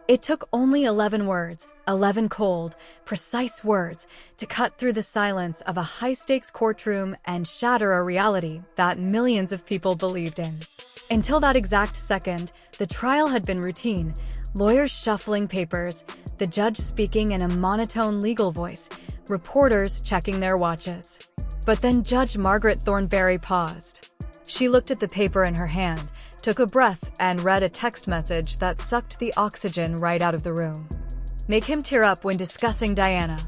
It took only 11 words, 11 cold, precise words, to cut through the silence of a high-stakes courtroom and shatter a reality that millions of people believed in. Until that exact second, the trial had been routine, lawyers shuffling papers, the judge speaking in a monotone legal voice, reporters checking their watches. But then Judge Margaret Thornberry paused. She looked at the paper in her hand, took a breath, and read a text message that sucked the oxygen right out of the room. Make him tear up when discussing Diana.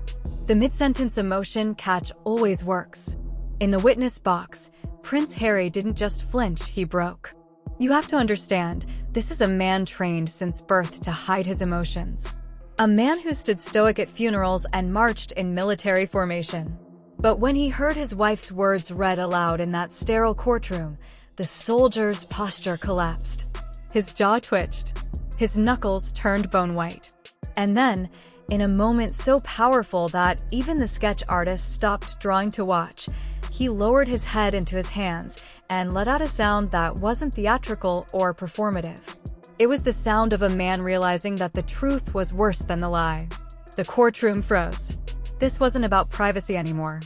The mid-sentence emotion catch always works. In the witness box, Prince Harry didn't just flinch, he broke. You have to understand, this is a man trained since birth to hide his emotions. A man who stood stoic at funerals and marched in military formation. But when he heard his wife's words read aloud in that sterile courtroom, the soldier's posture collapsed. His jaw twitched. His knuckles turned bone white. And then, in a moment so powerful that even the sketch artist stopped drawing to watch, he lowered his head into his hands and let out a sound that wasn't theatrical or performative. It was the sound of a man realizing that the truth was worse than the lie. The courtroom froze. This wasn't about privacy anymore.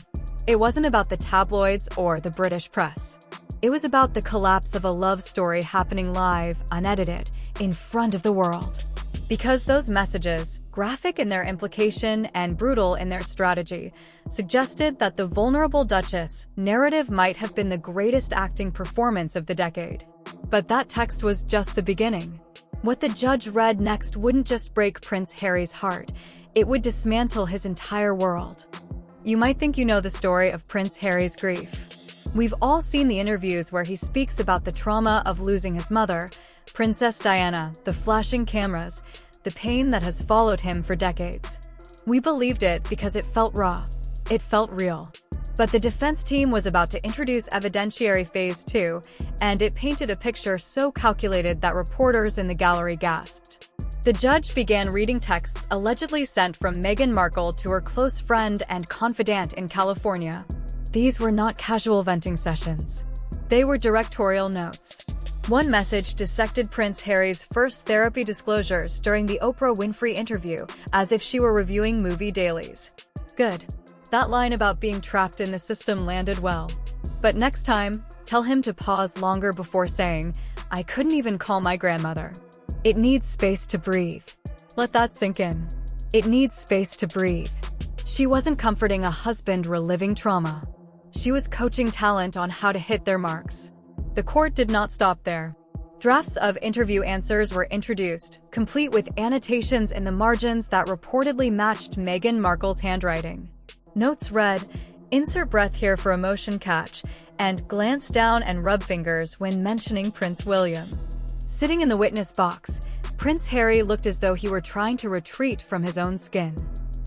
It wasn't about the tabloids or the British press. It was about the collapse of a love story happening live, unedited, in front of the world. Because those messages, graphic in their implication and brutal in their strategy, suggested that the vulnerable Duchess narrative might have been the greatest acting performance of the decade. But that text was just the beginning. What the judge read next wouldn't just break Prince Harry's heart, it would dismantle his entire world. You might think you know the story of Prince Harry's grief. We've all seen the interviews where he speaks about the trauma of losing his mother, Princess Diana, the flashing cameras, the pain that has followed him for decades. We believed it because it felt raw. It felt real. But the defense team was about to introduce evidentiary phase 2, and it painted a picture so calculated that reporters in the gallery gasped. The judge began reading texts allegedly sent from Meghan Markle to her close friend and confidant in California. These were not casual venting sessions. They were directorial notes. One message dissected Prince Harry's first therapy disclosures during the Oprah Winfrey interview, as if she were reviewing movie dailies. Good. That line about being trapped in the system landed well. But next time, tell him to pause longer before saying, "I couldn't even call my grandmother." It needs space to breathe. Let that sink in. It needs space to breathe. She wasn't comforting a husband reliving trauma. She was coaching talent on how to hit their marks. The court did not stop there. Drafts of interview answers were introduced, complete with annotations in the margins that reportedly matched Meghan Markle's handwriting. Notes read, "Insert breath here for emotion catch," and "glance down and rub fingers when mentioning Prince William." Sitting in the witness box, Prince Harry looked as though he were trying to retreat from his own skin.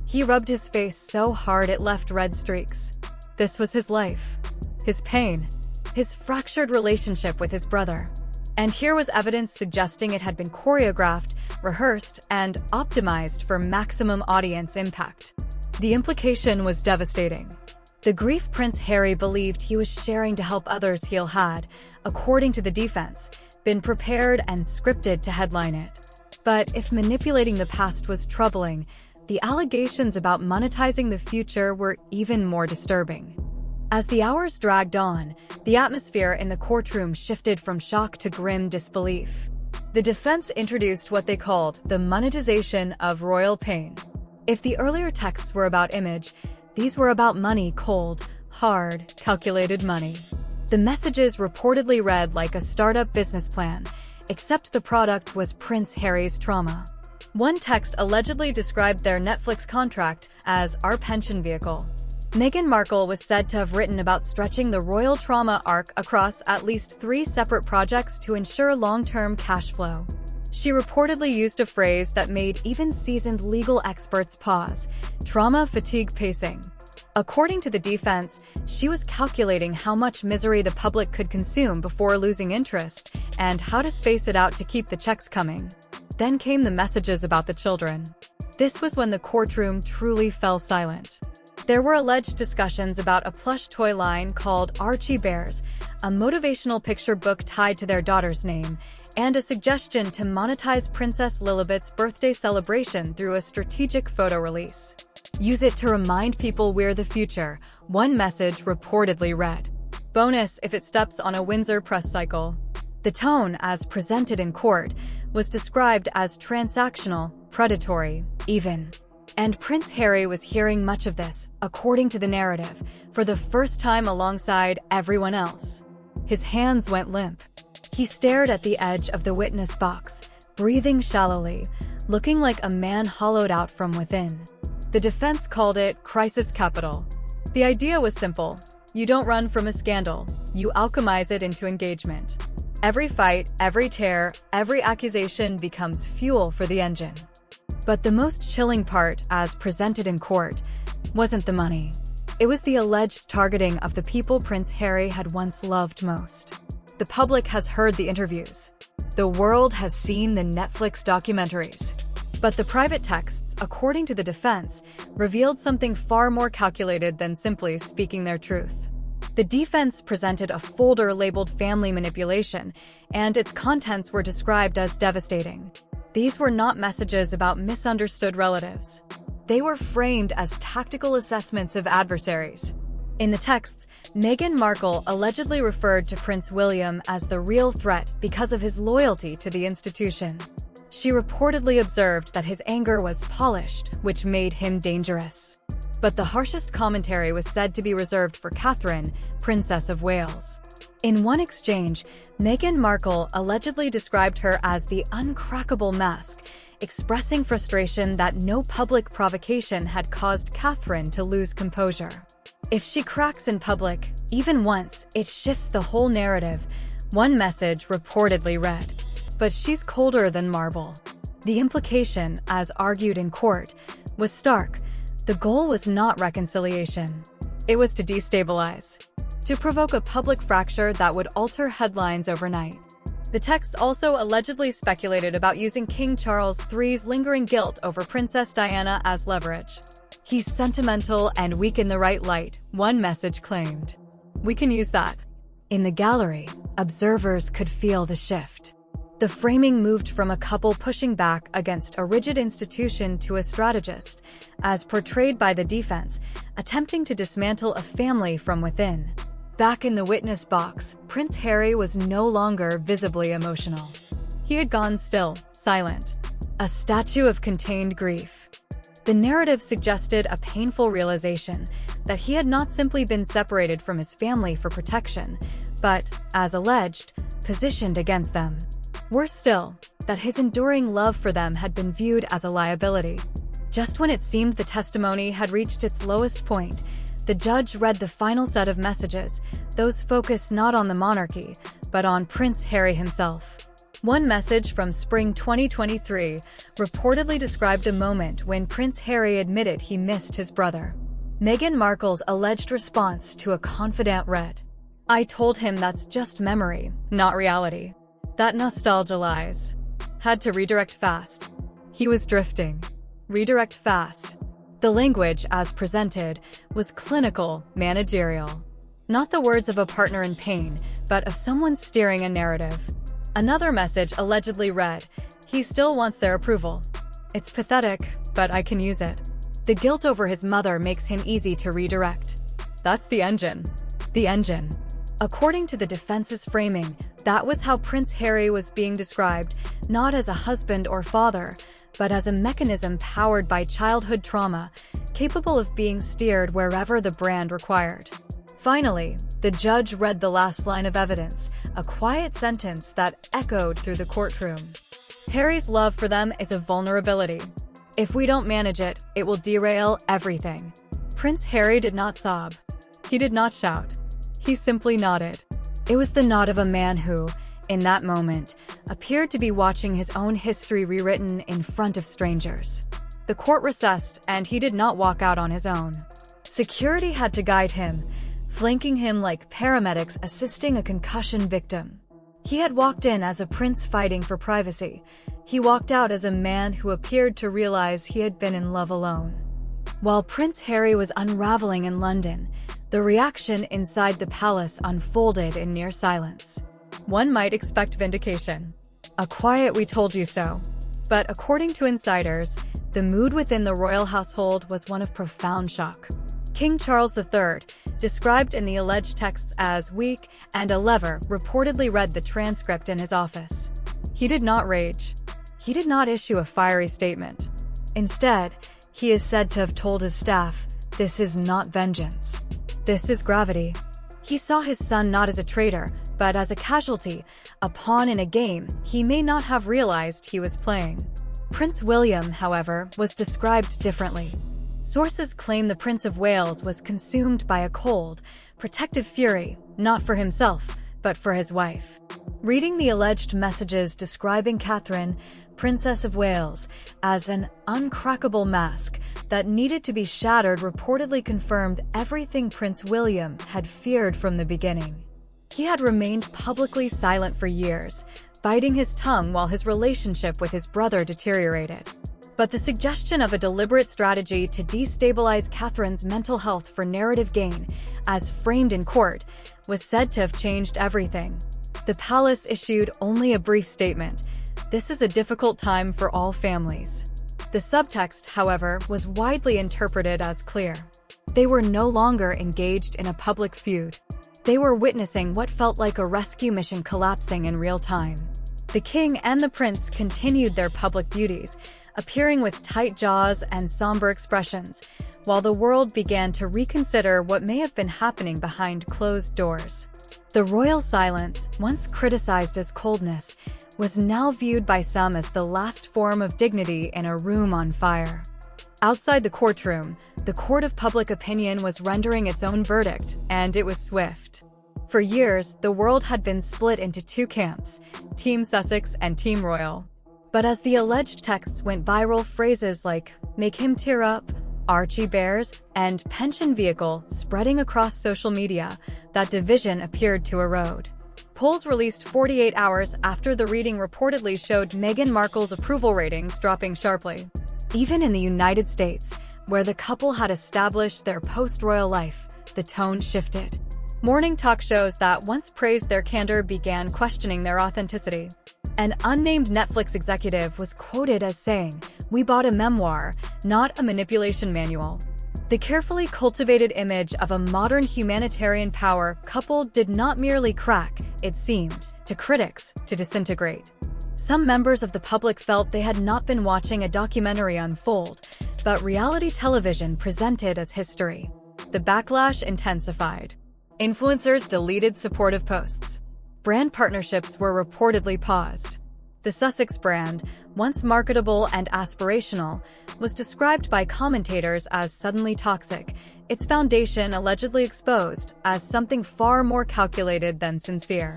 He rubbed his face so hard it left red streaks. This was his life, his pain, his fractured relationship with his brother. And here was evidence suggesting it had been choreographed, rehearsed, and optimized for maximum audience impact. The implication was devastating. The grief Prince Harry believed he was sharing to help others heal had, according to the defense, been prepared and scripted to headline it. But if manipulating the past was troubling, the allegations about monetizing the future were even more disturbing. As the hours dragged on, the atmosphere in the courtroom shifted from shock to grim disbelief. The defense introduced what they called the monetization of royal pain. If the earlier texts were about image, these were about money, cold, hard, calculated money. The messages reportedly read like a startup business plan, except the product was Prince Harry's trauma. One text allegedly described their Netflix contract as "our pension vehicle." Meghan Markle was said to have written about stretching the royal trauma arc across at least 3 separate projects to ensure long-term cash flow. She reportedly used a phrase that made even seasoned legal experts pause: trauma fatigue pacing. According to the defense, she was calculating how much misery the public could consume before losing interest, and how to space it out to keep the checks coming. Then came the messages about the children. This was when the courtroom truly fell silent. There were alleged discussions about a plush toy line called Archie Bears, a motivational picture book tied to their daughter's name, and a suggestion to monetize Princess Lilibet's birthday celebration through a strategic photo release. Use it to remind people we're the future, one message reportedly read. Bonus if it steps on a Windsor press cycle. The tone, as presented in court, was described as transactional, predatory, even. And Prince Harry was hearing much of this, according to the narrative, for the first time alongside everyone else. His hands went limp. He stared at the edge of the witness box, breathing shallowly, looking like a man hollowed out from within. The defense called it crisis capital. The idea was simple. You don't run from a scandal, you alchemize it into engagement. Every fight, every tear, every accusation becomes fuel for the engine. But the most chilling part, as presented in court, wasn't the money. It was the alleged targeting of the people Prince Harry had once loved most. The public has heard the interviews. The world has seen the Netflix documentaries. But the private texts, according to the defense, revealed something far more calculated than simply speaking their truth. The defense presented a folder labeled family manipulation, and its contents were described as devastating. These were not messages about misunderstood relatives. They were framed as tactical assessments of adversaries. In the texts, Meghan Markle allegedly referred to Prince William as the real threat because of his loyalty to the institution. She reportedly observed that his anger was polished, which made him dangerous. But the harshest commentary was said to be reserved for Catherine, Princess of Wales. In one exchange, Meghan Markle allegedly described her as the uncrackable mask, expressing frustration that no public provocation had caused Catherine to lose composure. If she cracks in public, even once, it shifts the whole narrative, one message reportedly read. But she's colder than marble. The implication, as argued in court, was stark. The goal was not reconciliation. It was to destabilize, to provoke a public fracture that would alter headlines overnight. The text also allegedly speculated about using King Charles III's lingering guilt over Princess Diana as leverage. He's sentimental and weak in the right light, one message claimed. We can use that. In the gallery, observers could feel the shift. The framing moved from a couple pushing back against a rigid institution to a strategist, as portrayed by the defense, attempting to dismantle a family from within. Back in the witness box, Prince Harry was no longer visibly emotional. He had gone still, silent, a statue of contained grief. The narrative suggested a painful realization that he had not simply been separated from his family for protection, but, as alleged, positioned against them. Worse still, that his enduring love for them had been viewed as a liability. Just when it seemed the testimony had reached its lowest point, the judge read the final set of messages, those focused not on the monarchy, but on Prince Harry himself. One message from spring 2023 reportedly described a moment when Prince Harry admitted he missed his brother. Meghan Markle's alleged response to a confidant read, "I told him that's just memory, not reality. That nostalgia lies. Had to redirect fast. He was drifting. Redirect fast." The language, as presented, was clinical, managerial. Not the words of a partner in pain, but of someone steering a narrative. Another message allegedly read, "He still wants their approval. It's pathetic, but I can use it." The guilt over his mother makes him easy to redirect. That's the engine. The engine. According to the defense's framing, that was how Prince Harry was being described, not as a husband or father, but as a mechanism powered by childhood trauma, capable of being steered wherever the brand required. Finally, the judge read the last line of evidence, a quiet sentence that echoed through the courtroom. Harry's love for them is a vulnerability. If we don't manage it, it will derail everything. Prince Harry did not sob. He did not shout. He simply nodded. It was the nod of a man who, in that moment, appeared to be watching his own history rewritten in front of strangers. The court recessed, and he did not walk out on his own. Security had to guide him, flanking him like paramedics assisting a concussion victim. He had walked in as a prince fighting for privacy. He walked out as a man who appeared to realize he had been in love alone. While Prince Harry was unraveling in London, the reaction inside the palace unfolded in near silence. One might expect vindication. A quiet "we told you so." But according to insiders, the mood within the royal household was one of profound shock. King Charles III, described in the alleged texts as weak and a lever, reportedly read the transcript in his office. He did not rage. He did not issue a fiery statement. Instead, he is said to have told his staff, "This is not vengeance. This is gravity." He saw his son not as a traitor, but as a casualty, a pawn in a game he may not have realized he was playing. Prince William, however, was described differently. Sources claim the Prince of Wales was consumed by a cold, protective fury, not for himself, but for his wife. Reading the alleged messages describing Catherine, Princess of Wales, as an uncrackable mask that needed to be shattered reportedly confirmed everything Prince William had feared from the beginning. He had remained publicly silent for years, biting his tongue while his relationship with his brother deteriorated. But the suggestion of a deliberate strategy to destabilize Catherine's mental health for narrative gain, as framed in court, was said to have changed everything. The palace issued only a brief statement. "This is a difficult time for all families." The subtext, however, was widely interpreted as clear. They were no longer engaged in a public feud. They were witnessing what felt like a rescue mission collapsing in real time. The king and the prince continued their public duties, appearing with tight jaws and somber expressions, while the world began to reconsider what may have been happening behind closed doors. The royal silence, once criticized as coldness, was now viewed by some as the last form of dignity in a room on fire. Outside the courtroom, the court of public opinion was rendering its own verdict, and it was swift. For years, the world had been split into two camps, Team Sussex and Team Royal. But as the alleged texts went viral, phrases like "make him tear up," "Archie bears," and "pension vehicle" spreading across social media, that division appeared to erode. Polls released 48 hours after the reading reportedly showed Meghan Markle's approval ratings dropping sharply. Even in the United States, where the couple had established their post-royal life, the tone shifted. Morning talk shows that once praised their candor began questioning their authenticity. An unnamed Netflix executive was quoted as saying, "We bought a memoir, not a manipulation manual." The carefully cultivated image of a modern humanitarian power couple did not merely crack, it seemed, to critics, to disintegrate. Some members of the public felt they had not been watching a documentary unfold, but reality television presented as history. The backlash intensified. Influencers deleted supportive posts. Brand partnerships were reportedly paused. The Sussex brand, once marketable and aspirational, was described by commentators as suddenly toxic, its foundation allegedly exposed as something far more calculated than sincere.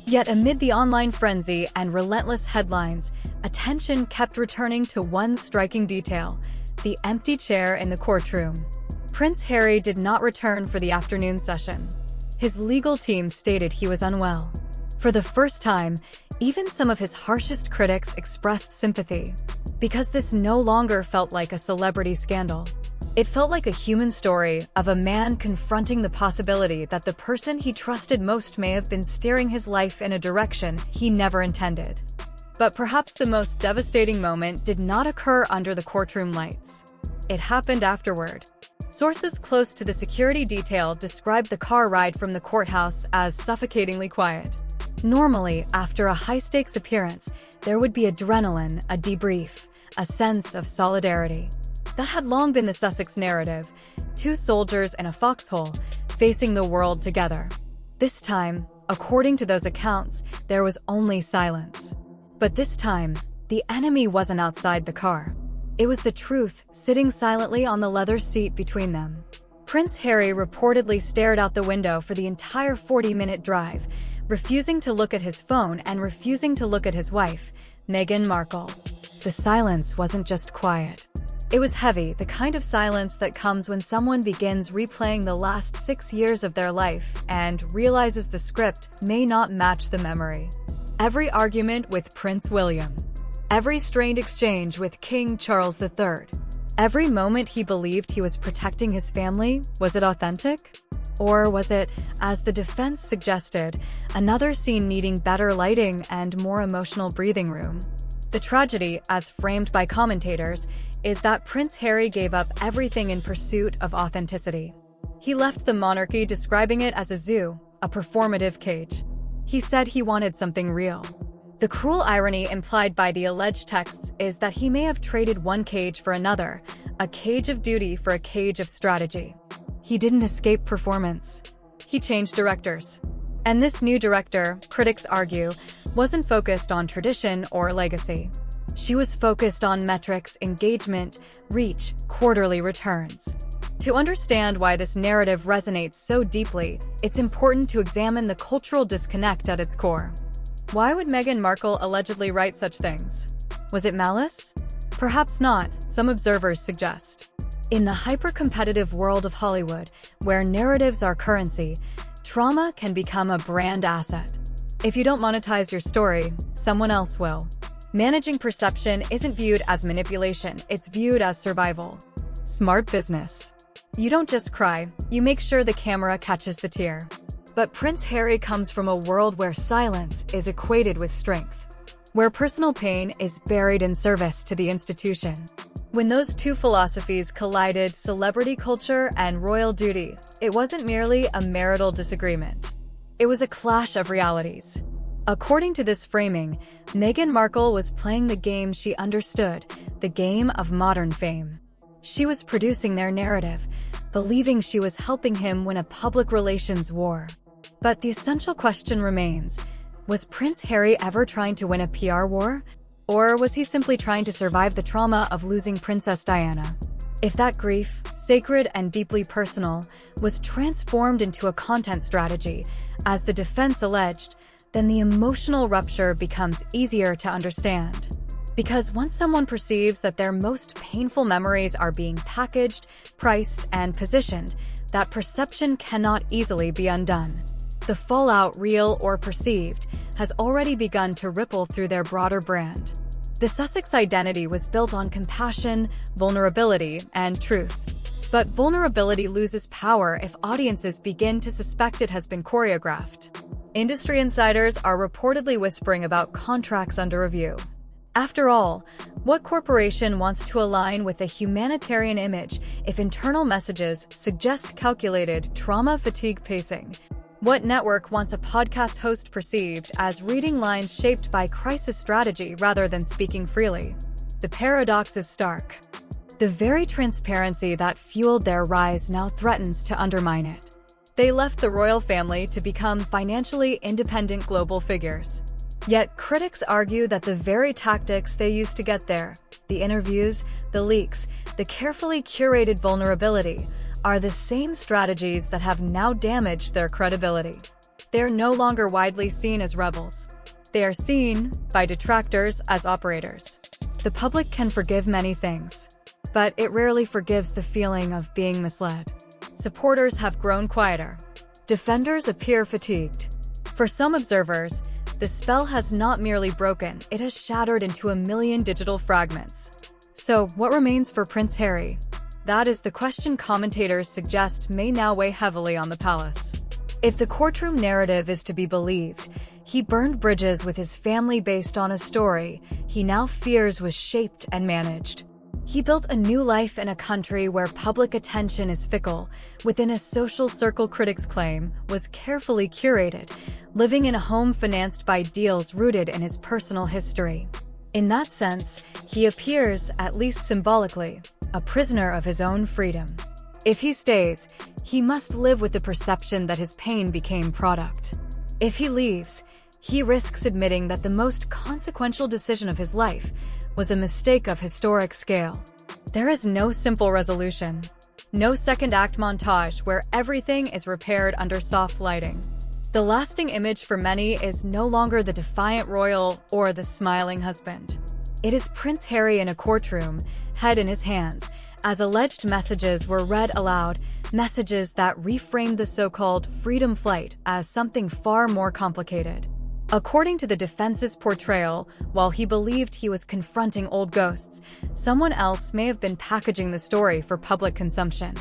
Yet amid the online frenzy and relentless headlines, attention kept returning to one striking detail: the empty chair in the courtroom. Prince Harry did not return for the afternoon session. His legal team stated he was unwell. For the first time, even some of his harshest critics expressed sympathy, because this no longer felt like a celebrity scandal. It felt like a human story of a man confronting the possibility that the person he trusted most may have been steering his life in a direction he never intended. But perhaps the most devastating moment did not occur under the courtroom lights. It happened afterward. Sources close to the security detail described the car ride from the courthouse as suffocatingly quiet. Normally, after a high-stakes appearance, there would be adrenaline, a debrief, a sense of solidarity. That had long been the Sussex narrative: two soldiers in a foxhole, facing the world together. This time, according to those accounts, there was only silence. But this time, the enemy wasn't outside the car. It was the truth, sitting silently on the leather seat between them. Prince Harry reportedly stared out the window for the entire 40-minute drive, refusing to look at his phone and refusing to look at his wife, Meghan Markle. The silence wasn't just quiet. It was heavy, the kind of silence that comes when someone begins replaying the last 6 years of their life and realizes the script may not match the memory. Every argument with Prince William. Every strained exchange with King Charles III. Every moment he believed he was protecting his family, was it authentic? Or was it, as the defense suggested, another scene needing better lighting and more emotional breathing room? The tragedy, as framed by commentators, is that Prince Harry gave up everything in pursuit of authenticity. He left the monarchy describing it as a zoo, a performative cage. He said he wanted something real. The cruel irony implied by the alleged texts is that he may have traded one cage for another, a cage of duty for a cage of strategy. He didn't escape performance. He changed directors. And this new director, critics argue, wasn't focused on tradition or legacy. She was focused on metrics, engagement, reach, quarterly returns. To understand why this narrative resonates so deeply, it's important to examine the cultural disconnect at its core. Why would Meghan Markle allegedly write such things? Was it malice? Perhaps not, some observers suggest. In the hyper-competitive world of Hollywood, where narratives are currency, trauma can become a brand asset. If you don't monetize your story, someone else will. Managing perception isn't viewed as manipulation, it's viewed as survival. Smart business. You don't just cry, you make sure the camera catches the tear. But Prince Harry comes from a world where silence is equated with strength, where personal pain is buried in service to the institution. When those two philosophies collided, celebrity culture and royal duty, it wasn't merely a marital disagreement. It was a clash of realities. According to this framing, Meghan Markle was playing the game she understood, the game of modern fame. She was producing their narrative, believing she was helping him win a public relations war. But the essential question remains, was Prince Harry ever trying to win a PR war? Or was he simply trying to survive the trauma of losing Princess Diana? If that grief, sacred and deeply personal, was transformed into a content strategy, as the defense alleged, then the emotional rupture becomes easier to understand. Because once someone perceives that their most painful memories are being packaged, priced, and positioned, that perception cannot easily be undone. The fallout, real or perceived, has already begun to ripple through their broader brand. The Sussex identity was built on compassion, vulnerability, and truth. But vulnerability loses power if audiences begin to suspect it has been choreographed. Industry insiders are reportedly whispering about contracts under review. After all, what corporation wants to align with a humanitarian image if internal messages suggest calculated, trauma-fatigue pacing? What network wants a podcast host perceived as reading lines shaped by crisis strategy rather than speaking freely? The paradox is stark. The very transparency that fueled their rise now threatens to undermine it. They left the royal family to become financially independent global figures. Yet critics argue that the very tactics they used to get there, the interviews, the leaks, the carefully curated vulnerability, are the same strategies that have now damaged their credibility. They are no longer widely seen as rebels. They are seen, by detractors, as operators. The public can forgive many things, but it rarely forgives the feeling of being misled. Supporters have grown quieter. Defenders appear fatigued. For some observers, the spell has not merely broken, it has shattered into a million digital fragments. So, what remains for Prince Harry? That is the question commentators suggest may now weigh heavily on the palace. If the courtroom narrative is to be believed, he burned bridges with his family based on a story he now fears was shaped and managed. He built a new life in a country where public attention is fickle, within a social circle critics claim was carefully curated, living in a home financed by deals rooted in his personal history. In that sense, he appears, at least symbolically, a prisoner of his own freedom. If he stays, he must live with the perception that his pain became product. If he leaves, he risks admitting that the most consequential decision of his life was a mistake of historic scale. There is no simple resolution. No second-act montage where everything is repaired under soft lighting. The lasting image for many is no longer the defiant royal or the smiling husband. It is Prince Harry in a courtroom, head in his hands, as alleged messages were read aloud, messages that reframed the so-called freedom flight as something far more complicated. According to the defense's portrayal, while he believed he was confronting old ghosts, someone else may have been packaging the story for public consumption.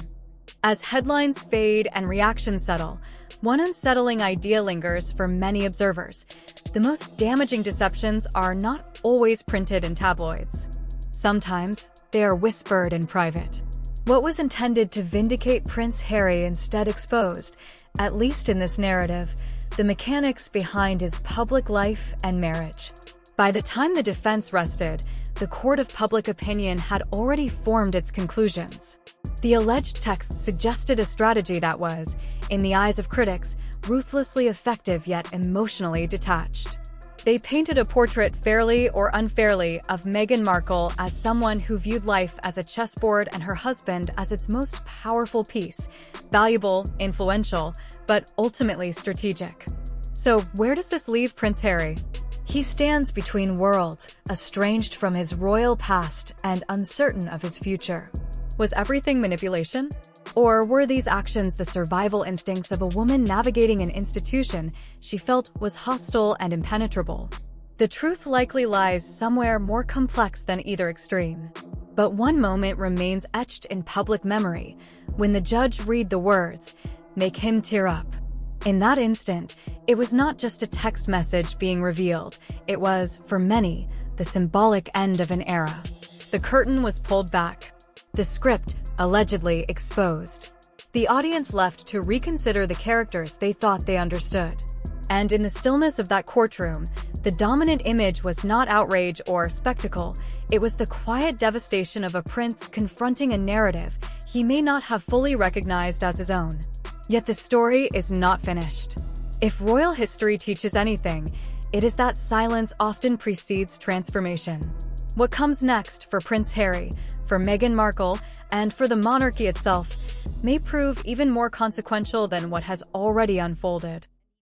As headlines fade and reactions settle, one unsettling idea lingers for many observers. The most damaging deceptions are not always printed in tabloids. Sometimes, they are whispered in private. What was intended to vindicate Prince Harry instead exposed, at least in this narrative, the mechanics behind his public life and marriage. By the time the defense rested, the court of public opinion had already formed its conclusions. The alleged text suggested a strategy that was, in the eyes of critics, ruthlessly effective yet emotionally detached. They painted a portrait fairly or unfairly of Meghan Markle as someone who viewed life as a chessboard and her husband as its most powerful piece, valuable, influential, but ultimately strategic. So where does this leave Prince Harry? He stands between worlds, estranged from his royal past and uncertain of his future. Was everything manipulation? Or were these actions the survival instincts of a woman navigating an institution she felt was hostile and impenetrable? The truth likely lies somewhere more complex than either extreme. But one moment remains etched in public memory, when the judge read the words, "Make him tear up." In that instant, it was not just a text message being revealed, it was, for many, the symbolic end of an era. The curtain was pulled back. The script, allegedly, exposed. The audience left to reconsider the characters they thought they understood. And in the stillness of that courtroom, the dominant image was not outrage or spectacle, it was the quiet devastation of a prince confronting a narrative he may not have fully recognized as his own. Yet the story is not finished. If royal history teaches anything, it is that silence often precedes transformation. What comes next for Prince Harry, for Meghan Markle, and for the monarchy itself may prove even more consequential than what has already unfolded.